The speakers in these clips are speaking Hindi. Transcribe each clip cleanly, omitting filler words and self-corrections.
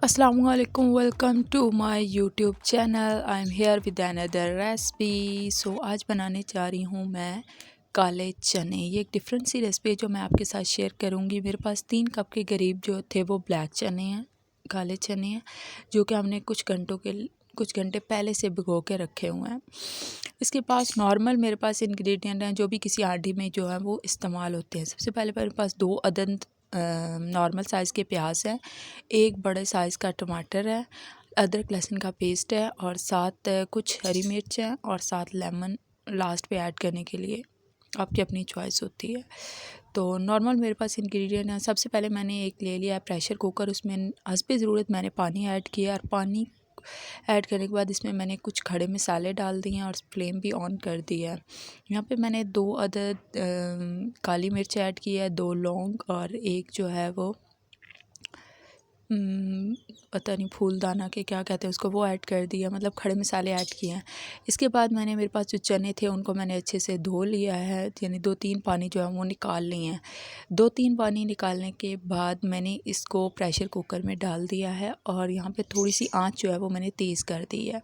Assalamualaikum, welcome to my YouTube channel. I am here with another recipe. So आज बनाने जा रही हूँ मैं काले चने। ये एक डिफरेंट सी रेसिपी है जो मैं आपके साथ शेयर करूँगी। मेरे पास 3 कप के करीब जो थे वो ब्लैक चने हैं, काले चने हैं, जो कि हमने कुछ घंटे पहले से भिगो के रखे हुए हैं। इसके पास नॉर्मल मेरे पास इंग्रेडिएंट हैं जो भी किसी आंटी में जो है वो इस्तेमाल होते हैं। सबसे पहले मेरे पास 2 अदद नॉर्मल साइज़ के प्याज है, एक बड़े साइज़ का टमाटर है, अदरक लहसुन का पेस्ट है और साथ कुछ हरी मिर्च है और साथ लेमन लास्ट पे ऐड करने के लिए, आपकी अपनी चॉइस होती है। तो नॉर्मल मेरे पास इंग्रेडिएंट है। सबसे पहले मैंने एक ले लिया है प्रेशर कुकर, उसमें हस्बे ज़रूरत मैंने पानी ऐड किया और पानी ऐड करने के बाद इसमें मैंने कुछ खड़े मसाले डाल दिए हैं और फ्लेम भी ऑन कर दिया है। यहाँ पे मैंने 2 अदद काली मिर्च ऐड की है, 2 लौंग और एक जो है वो पता नहीं फूलदाना के क्या कहते हैं उसको, वो ऐड कर दिया, मतलब खड़े मसाले ऐड किए हैं। इसके बाद मैंने मेरे पास जो चने थे उनको मैंने अच्छे से धो लिया है, यानी 2-3 पानी जो है वो निकाल लिए हैं। 2-3 पानी निकालने के बाद मैंने इसको प्रेशर कुकर में डाल दिया है और यहाँ पे थोड़ी सी आंच जो है वो मैंने तेज़ कर दी है।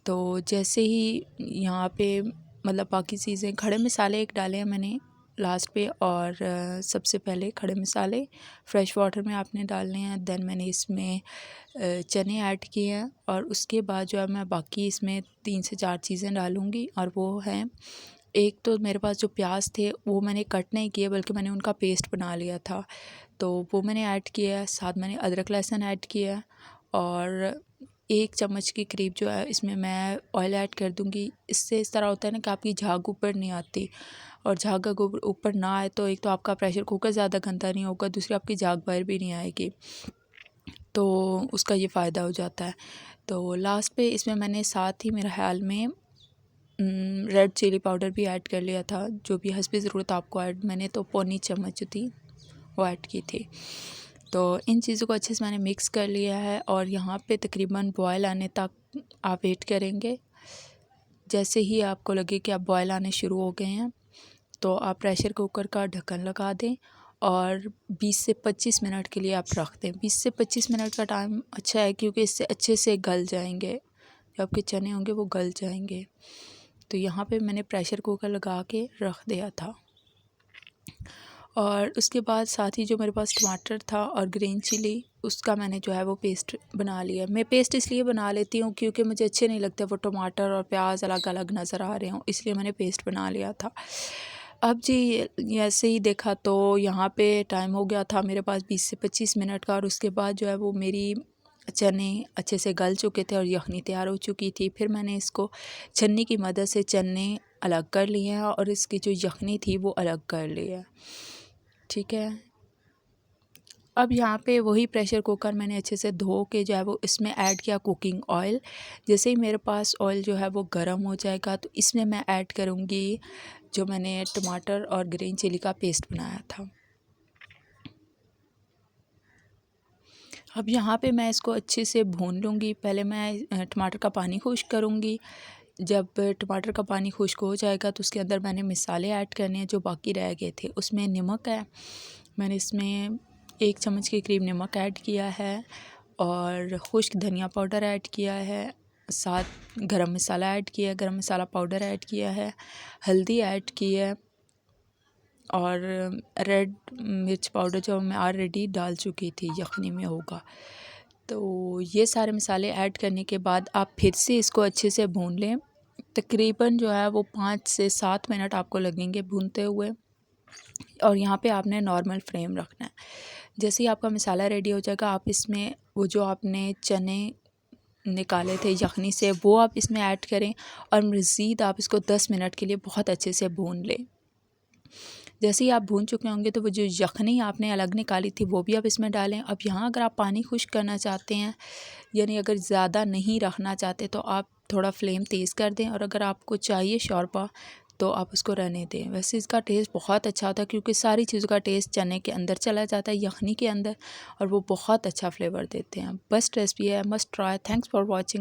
तो जैसे ही यहाँ पे मतलब बाकी चीज़ें, खड़े मसाले एक डाले हैं मैंने लास्ट पे और सबसे पहले खड़े मसाले फ्रेश वाटर में आपने डालने हैं। देन मैंने इसमें चने ऐड किए हैं और उसके बाद जो है मैं बाकी इसमें 3 से 4 चीज़ें डालूँगी और वो हैं, एक तो मेरे पास जो प्याज थे वो मैंने कट नहीं किए बल्कि मैंने उनका पेस्ट बना लिया था, तो वो मैंने ऐड किया है। साथ मैंने अदरक लहसुन ऐड किया है और 1 चम्मच के करीब जो है इसमें मैं ऑयल ऐड कर दूँगी। इससे इस तरह होता है ना कि आपकी झाग ऊपर नहीं आती, और झाग अगर ऊपर ना आए तो एक तो आपका प्रेशर कुकर ज़्यादा गंदा नहीं होगा, दूसरी आपकी झाग बाहर भी नहीं आएगी, तो उसका ये फ़ायदा हो जाता है। तो लास्ट पे इसमें मैंने साथ ही मेरे ख्याल में रेड चिली पाउडर भी ऐड कर लिया था, जो भी हस्बे ज़रूरत आपको ऐड, मैंने तो पौनी चम्मच जो थी वो ऐड की थी। तो इन चीज़ों को अच्छे से मैंने मिक्स कर लिया है और यहाँ पे तकरीबन बॉयल आने तक आप वेट करेंगे। जैसे ही आपको लगे कि आप बॉयल आने शुरू हो गए हैं तो आप प्रेशर कुकर का ढक्कन लगा दें और 20 से 25 मिनट के लिए आप रख दें। 20 से 25 मिनट का टाइम अच्छा है क्योंकि इससे अच्छे से गल जाएंगे, जो आपके चने होंगे वो गल जाएंगे। तो यहाँ पे मैंने प्रेशर कुकर लगा के रख दिया था और उसके बाद साथ ही जो मेरे पास टमाटर था और ग्रीन चिली, उसका मैंने जो है वो पेस्ट बना लिया। मैं पेस्ट इसलिए बना लेती हूँ क्योंकि मुझे अच्छे नहीं लगते वो टमाटर और प्याज अलग अलग नज़र आ रहे हों, इसलिए मैंने पेस्ट बना लिया था। अब जी ऐसे ही देखा तो यहाँ पे टाइम हो गया था मेरे पास 20 से 25 मिनट का और उसके बाद जो है वो मेरी चने अच्छे से गल चुके थे और यखनी तैयार हो चुकी थी। फिर मैंने इसको छन्नी की मदद से चने अलग कर लिए हैं और इसकी जो यखनी थी वो अलग कर ली है, ठीक है। अब यहाँ पे वही प्रेशर कुकर मैंने अच्छे से धो के जो है वो इसमें ऐड किया कुकिंग ऑयल। जैसे ही मेरे पास ऑयल जो है वो गर्म हो जाएगा तो इसमें मैं ऐड करूँगी जो मैंने टमाटर और ग्रीन चिली का पेस्ट बनाया था। अब यहाँ पे मैं इसको अच्छे से भून लूँगी। पहले मैं टमाटर का पानी खुश्क करूँगी। जब टमाटर का पानी खुश्क हो जाएगा तो उसके अंदर मैंने मसाले ऐड करने हैं जो बाकी रह गए थे। उसमें नमक है, मैंने इसमें 1 चम्मच के करीब नमक ऐड किया है और खुश्क धनिया पाउडर ऐड किया है, साथ गरम मसाला ऐड किया है, गरम मसाला पाउडर ऐड किया है, हल्दी ऐड की है और रेड मिर्च पाउडर जो मैं ऑलरेडी डाल चुकी थी, यखनी में होगा। तो ये सारे मसाले ऐड करने के बाद आप फिर से इसको अच्छे से भून लें। तकरीबन जो है वो 5 से 7 मिनट आपको लगेंगे भूनते हुए और यहाँ पे आपने नॉर्मल फ्लेम रखना है। जैसे ही आपका मसाला रेडी हो जाएगा आप इसमें वो जो आपने चने निकाले थे यखनी से वो आप इसमें ऐड करें और मज़ीद आप इसको 10 मिनट के लिए बहुत अच्छे से भून लें। जैसे ही आप भून चुके होंगे तो वो जो यखनी आपने अलग निकाली थी वो भी आप इसमें डालें। अब यहाँ अगर आप पानी खुश्क करना चाहते हैं, यानी अगर ज़्यादा नहीं रखना चाहते तो आप थोड़ा फ्लेम तेज़ कर दें और अगर आपको चाहिए शोरबा तो आप उसको रहने दें। वैसे इसका टेस्ट बहुत अच्छा होता है क्योंकि सारी चीज़ों का टेस्ट चने के अंदर चला जाता है, यखनी के अंदर, और वो बहुत अच्छा फ्लेवर देते हैं। बेस्ट रेसिपी है, must try. Thanks for watching.